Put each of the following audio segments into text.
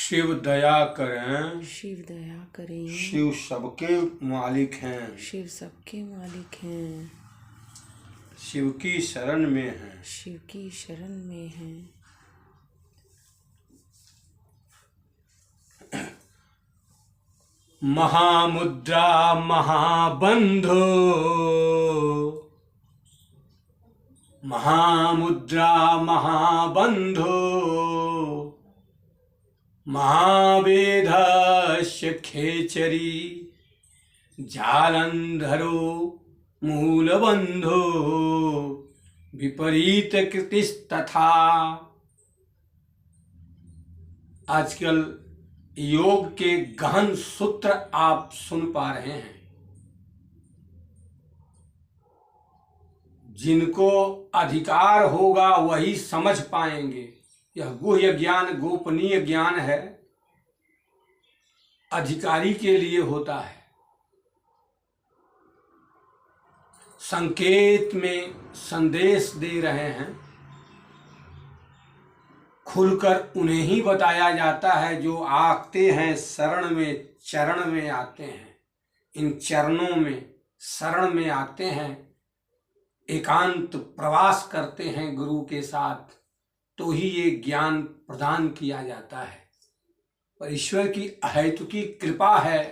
शिव दया करें, शिव दया करें, शिव सबके मालिक हैं, शिव सबके मालिक हैं, शिव की शरण में हैं, शिव की शरण में हैं। महामुद्रा महाबंधो, महामुद्रा महाबंधो, महावेधस्य खेचरी, जालंधरो मूलबंधो, विपरीत कृतिस्तथा। आजकल योग के गहन सूत्र आप सुन पा रहे हैं। जिनको अधिकार होगा वही समझ पाएंगे। यह गुह्य ज्ञान गोपनीय ज्ञान है, अधिकारी के लिए होता है। संकेत में संदेश दे रहे हैं, खुलकर उन्हें ही बताया जाता है जो आते हैं शरण में, चरण में आते हैं, इन चरणों में शरण में आते हैं, एकांत प्रवास करते हैं गुरु के साथ, तो ही ये ज्ञान प्रदान किया जाता है। पर ईश्वर की अहेतुकी कृपा है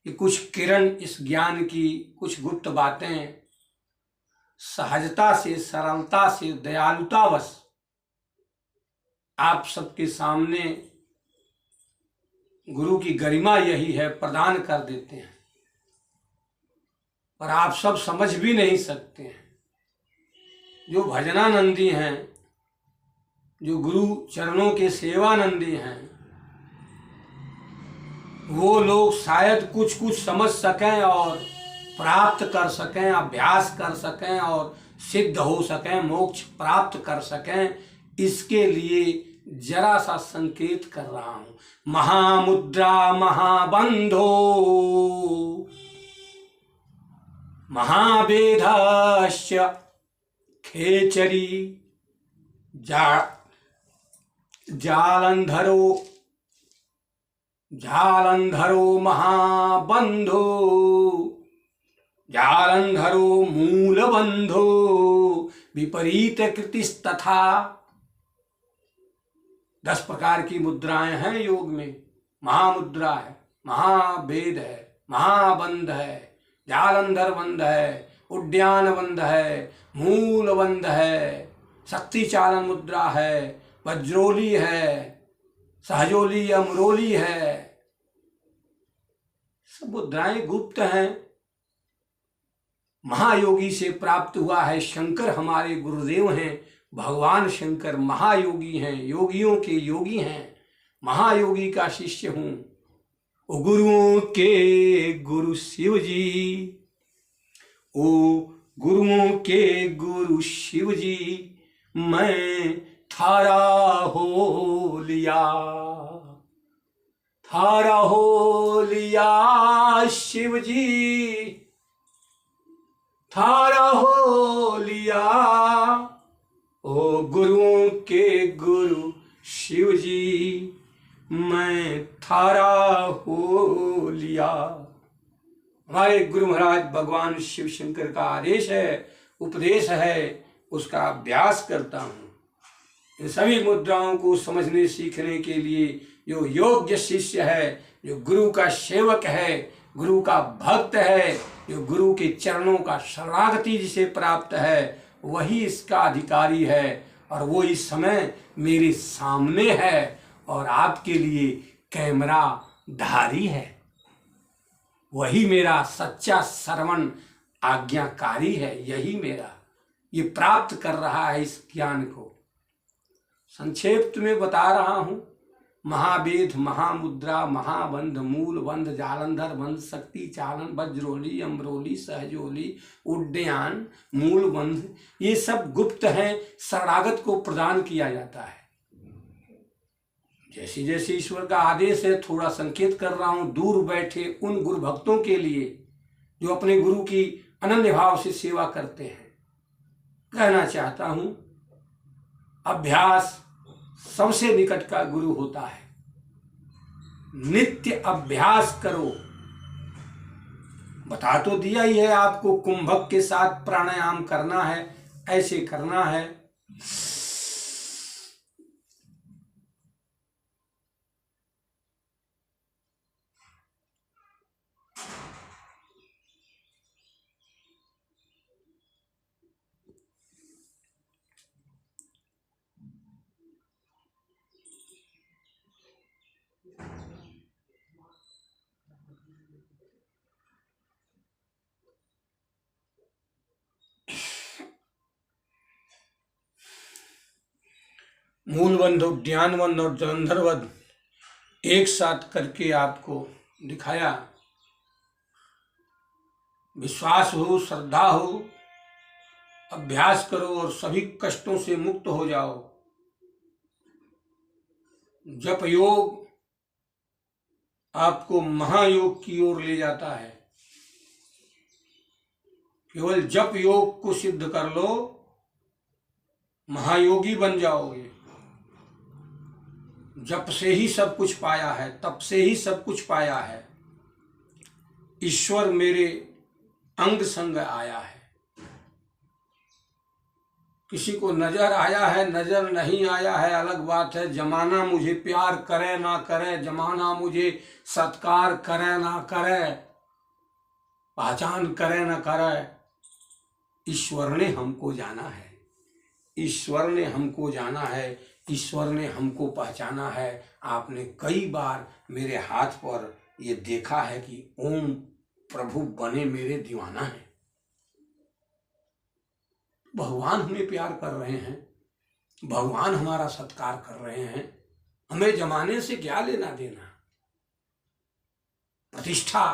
कि कुछ किरण इस ज्ञान की, कुछ गुप्त बातें सहजता से, सरलता से, दयालुतावश आप सबके सामने, गुरु की गरिमा यही है, प्रदान कर देते हैं। पर आप सब समझ भी नहीं सकते हैं। जो भजनानंदी हैं, जो गुरु चरणों के सेवानंदी हैं, वो लोग शायद कुछ कुछ समझ सकें और प्राप्त कर सकें, अभ्यास कर सकें और सिद्ध हो सकें, मोक्ष प्राप्त कर सकें। इसके लिए जरा सा संकेत कर रहा हूं। महामुद्रा महाबंधो, महावेधस्य खेचरी, जालंधरो महाबंधो, जालंधरो मूलबंधो, विपरीत कृतिस्तथा। 10 प्रकार की मुद्राएं हैं योग में। महामुद्रा है, महाभेद है, महाबंध है, जालंधर बंध है, उद्यान बंध है, मूल बंध है, शक्ति चालन मुद्रा है, वज्रोली है, सहजोली अमरोली है। सब मुद्राएं गुप्त हैं, महायोगी से प्राप्त हुआ है। शंकर हमारे गुरुदेव हैं, भगवान शंकर महायोगी हैं, योगियों के योगी हैं। महायोगी का शिष्य हूं। गुरुओं के गुरु शिव जी, ओ गुरुओं के गुरु शिव जी, मैं थारा हो लिया, थारा हो लिया शिव जी, थारा हो लिया। ओ गुरुओं के गुरु शिव जी, मैं थारा हो लिया। हमारे गुरु महाराज भगवान शिव शंकर का आदेश है, उपदेश है, उसका अभ्यास करता हूँ। इन सभी मुद्राओं को समझने सीखने के लिए जो योग्य शिष्य है, जो गुरु का सेवक है, गुरु का भक्त है, जो गुरु के चरणों का शरणागति जिसे प्राप्त है, वही इसका अधिकारी है। और वो इस समय मेरे सामने है और आपके लिए कैमरा धारी है। वही मेरा सच्चा श्रवण आज्ञाकारी है। यही मेरा ये प्राप्त कर रहा है इस ज्ञान को। संक्षेप में बता रहा हूं। महावेद, महामुद्रा, महाबंध, मूल बंध, जालंधर बंध, शक्ति चालन, वज्रोली, अम्रोली, सहजोली, उड्डयन, मूल बंध, ये सब गुप्त हैं, शरणागत को प्रदान किया जाता है। जैसे जैसे ईश्वर का आदेश है, थोड़ा संकेत कर रहा हूं दूर बैठे उन गुरु भक्तों के लिए जो अपने गुरु की अनन्य भाव से सेवा करते हैं। कहना चाहता हूं, अभ्यास सबसे निकट का गुरु होता है। नित्य अभ्यास करो। बता तो दिया ही है आपको, कुंभक के साथ प्राणायाम करना है, ऐसे करना है। मूलबंध, उद्यानबंध और जलंधरबंध एक साथ करके आपको दिखाया। विश्वास हो, श्रद्धा हो, अभ्यास करो और सभी कष्टों से मुक्त हो जाओ। जप योग आपको महायोग की ओर ले जाता है। केवल जप योग को सिद्ध कर लो, महायोगी बन जाओगे। जप से ही सब कुछ पाया है, तप से ही सब कुछ पाया है। ईश्वर मेरे अंग संग आया है। किसी को नजर आया है, नजर नहीं आया है अलग बात है। जमाना मुझे प्यार करे ना करे, जमाना मुझे सत्कार करे ना करे, पहचान करे ना करे, ईश्वर ने हमको जाना है। ईश्वर ने हमको जाना है, ईश्वर ने हमको पहचाना है। आपने कई बार मेरे हाथ पर ये देखा है कि ओम प्रभु बने मेरे दीवाना है। भगवान हमें प्यार कर रहे हैं, भगवान हमारा सत्कार कर रहे हैं। हमें जमाने से क्या लेना देना। प्रतिष्ठा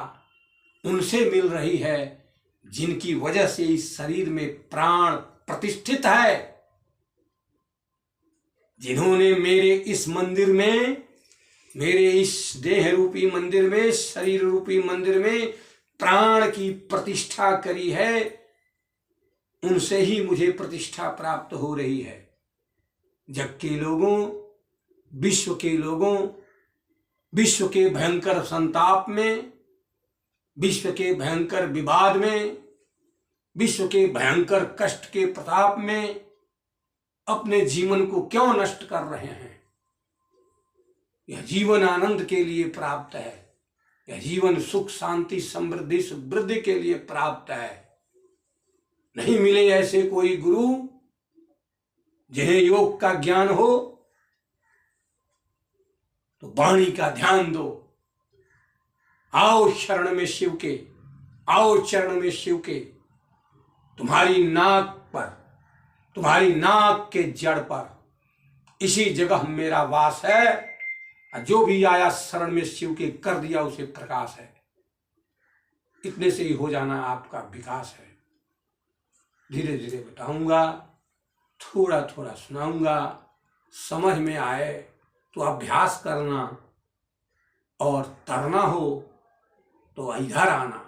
उनसे मिल रही है जिनकी वजह से इस शरीर में प्राण प्रतिष्ठित है, जिन्होंने मेरे इस मंदिर में, मेरे इस देह रूपी मंदिर में, शरीर रूपी मंदिर में प्राण की प्रतिष्ठा करी है। उनसे ही मुझे प्रतिष्ठा प्राप्त हो रही है। जग के लोगों, विश्व के लोगों, विश्व के भयंकर संताप में, विश्व के भयंकर विवाद में, विश्व के भयंकर कष्ट के प्रताप में अपने जीवन को क्यों नष्ट कर रहे हैं। यह जीवन आनंद के लिए प्राप्त है, यह जीवन सुख शांति समृद्धि समृद्धि के लिए प्राप्त है। नहीं मिले ऐसे कोई गुरु जिन्हें योग का ज्ञान हो तो वाणी का ध्यान दो। आओ शरण में शिव के, आओ चरण में शिव के। तुम्हारी नाक पर, तुम्हारी नाक के जड़ पर इसी जगह मेरा वास है। जो भी आया शरण में शिव के, कर दिया उसे प्रकाश है। इतने से ही हो जाना आपका विकास है। धीरे धीरे बताऊंगा, थोड़ा थोड़ा सुनाऊंगा, समझ में आए तो अभ्यास करना, और तरना हो तो इधर आना।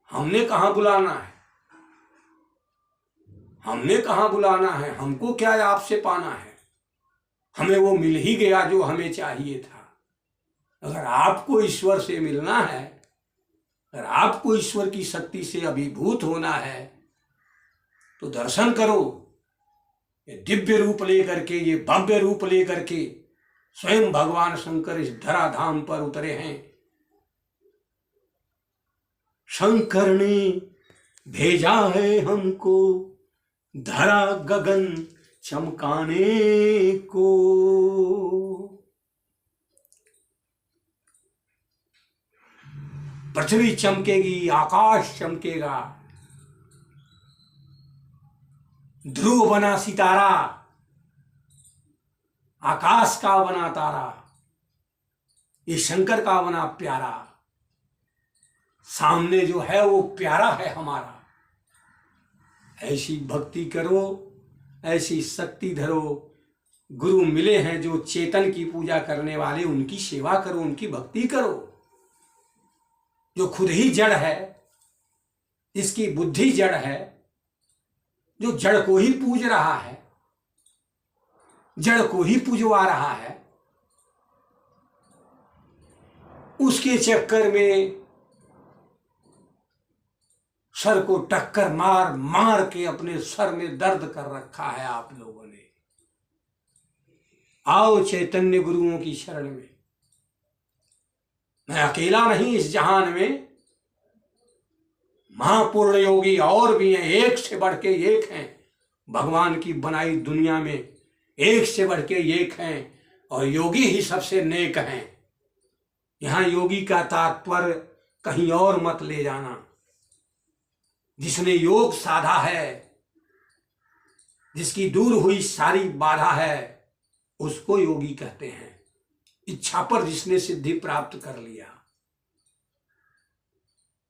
हमने कहाँ बुलाना है, हमने कहाँ बुलाना है, हमको क्या आपसे पाना है। हमें वो मिल ही गया जो हमें चाहिए था। अगर आपको ईश्वर से मिलना है, अगर आपको ईश्वर की शक्ति से अभिभूत होना है तो दर्शन करो। ये दिव्य रूप लेकर के, ये भव्य रूप लेकर के स्वयं भगवान शंकर इस धराधाम पर उतरे हैं। शंकर ने भेजा है हमको धरा गगन चमकाने को। पृथ्वी चमकेगी, आकाश चमकेगा, ध्रुव बना सितारा, आकाश का बना तारा, ये शंकर का बना प्यारा। सामने जो है वो प्यारा है हमारा। ऐसी भक्ति करो, ऐसी शक्ति धरो। गुरु मिले हैं जो चेतन की पूजा करने वाले, उनकी सेवा करो, उनकी भक्ति करो। जो खुद ही जड़ है, इसकी बुद्धि जड़ है, जो जड़ को ही पूज रहा है, जड़ को ही पूजवा रहा है, उसके चक्कर में सर को टक्कर मार मार के अपने सर में दर्द कर रखा है आप लोगों ने। आओ चैतन्य गुरुओं की शरण में। मैं अकेला नहीं इस जहान में, महापूर्ण योगी और भी हैं, एक से बढ़ के एक हैं। भगवान की बनाई दुनिया में एक से बढ़ के एक हैं, और योगी ही सबसे नेक हैं। यहां योगी का तात्पर्य कहीं और मत ले जाना। जिसने योग साधा है, जिसकी दूर हुई सारी बाधा है, उसको योगी कहते हैं। इच्छा पर जिसने सिद्धि प्राप्त कर लिया।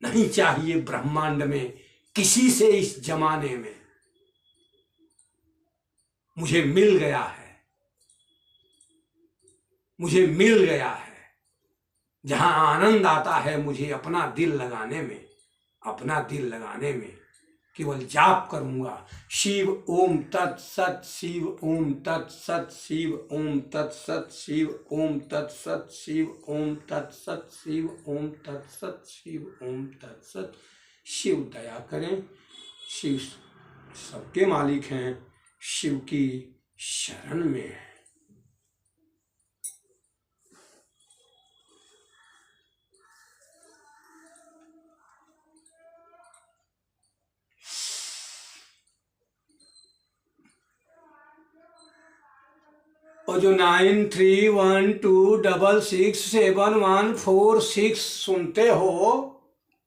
नहीं चाहिए ब्रह्मांड में किसी से इस जमाने में। मुझे मिल गया है, मुझे मिल गया है। जहां आनंद आता है मुझे अपना दिल लगाने में, अपना दिल लगाने में। केवल जाप करूंगा, शिव ओम तत्सत, शिव ओम तत्सत, शिव ओम तत्सत, शिव ओम तत्सत, शिव ओम तत्सत, शिव ओम तत्सत, शिव ओम तत्सत। शिव दया करें, शिव सबके मालिक हैं, शिव की शरण में है। और जो 9312667146 सुनते हो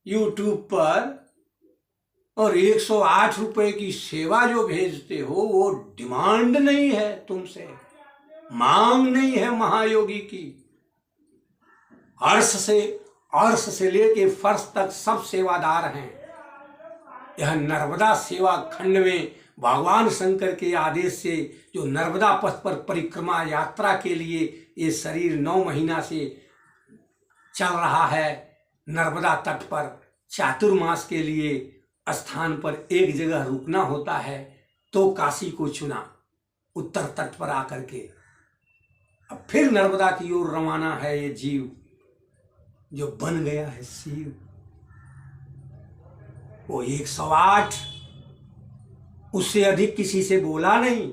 यूट्यूब पर, और 108 रुपए की सेवा जो भेजते हो, वो डिमांड नहीं है तुमसे, मांग नहीं है महायोगी की। अर्श से लेके फर्श तक सब सेवादार हैं। यह नर्मदा सेवा खंड में भगवान शंकर के आदेश से जो नर्मदा पथ पर परिक्रमा यात्रा के लिए ये शरीर 9 महीना से चल रहा है, नर्मदा तट पर चातुर्मास के लिए स्थान पर एक जगह रुकना होता है, तो काशी को चुना उत्तर तट पर आकर के। अब फिर नर्मदा की ओर रवाना है ये जीव जो बन गया है शिव। वो 108, उससे अधिक किसी से बोला नहीं,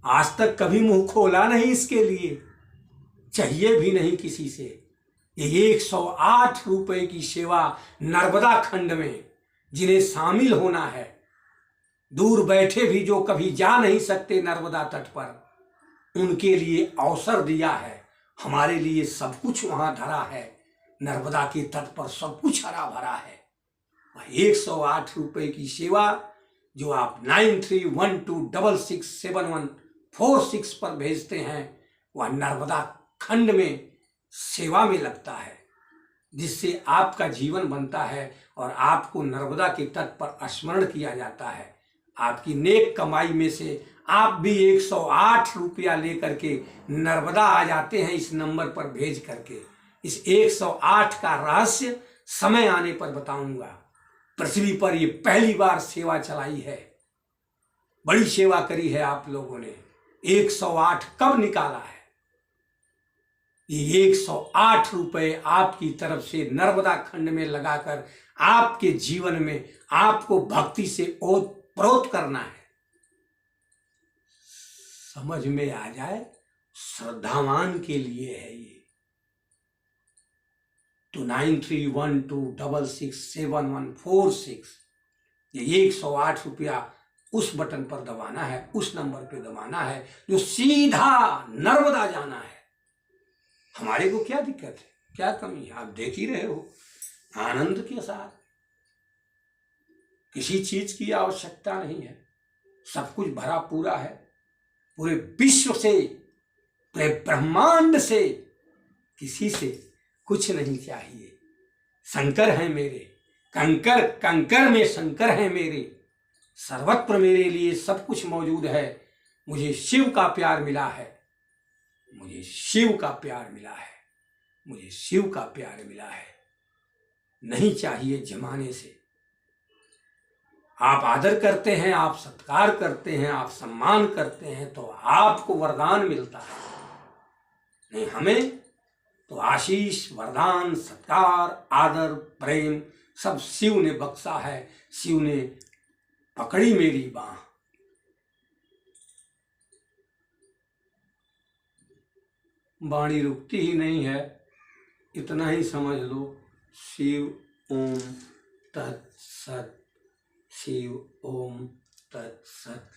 आज तक कभी मुंह खोला नहीं इसके लिए, चाहिए भी नहीं किसी से। ये 108 रुपए की सेवा नर्मदा खंड में जिन्हें शामिल होना है, दूर बैठे भी जो कभी जा नहीं सकते नर्मदा तट पर, उनके लिए अवसर दिया है। हमारे लिए सब कुछ वहां धरा है, नर्मदा के तट पर सब कुछ हरा भरा है। 108 रुपए की सेवा जो आप 9312667146 पर भेजते हैं, वह नर्मदा खंड में सेवा में लगता है, जिससे आपका जीवन बनता है और आपको नर्मदा के तट पर स्मरण किया जाता है। आपकी नेक कमाई में से आप भी 108 रुपया लेकर के नर्मदा आ जाते हैं इस नंबर पर भेज करके। इस 108 का रहस्य समय आने पर बताऊंगा। पृथ्वी पर ये पहली बार सेवा चलाई है, बड़ी सेवा करी है आप लोगों ने। 108 कब निकाला है? ये 108 रुपए आपकी तरफ से नर्मदा खंड में लगाकर आपके जीवन में आपको भक्ति से ओतप्रोत करना है। समझ में आ जाए, श्रद्धावान के लिए है ये। तो 9312667146 ये 108 रुपया उस बटन पर दबाना है, उस नंबर पे दबाना है जो सीधा नर्मदा जाना है। हमारे को क्या दिक्कत है, क्या कमी है? आप देख ही रहे हो, आनंद के साथ। किसी चीज की आवश्यकता नहीं है, सब कुछ भरा पूरा है। पूरे विश्व से, पूरे ब्रह्मांड से किसी से कुछ नहीं चाहिए। शंकर हैं मेरे, कंकर कंकर में शंकर हैं मेरे, सर्वत्र मेरे लिए सब कुछ मौजूद है। मुझे शिव का प्यार मिला है, मुझे शिव का प्यार मिला है, मुझे शिव का प्यार मिला है। नहीं चाहिए जमाने से। आप आदर करते हैं, आप सत्कार करते हैं, आप सम्मान करते हैं, तो आपको वरदान मिलता है। नहीं, हमें तो आशीष, वरदान, सत्कार, आदर, प्रेम सब शिव ने बख्शा है। शिव ने पकड़ी मेरी बाह। वाणी रुकती ही नहीं है, इतना ही समझ लो। शिव ओम तत्सत। शिव ओम तत्सत।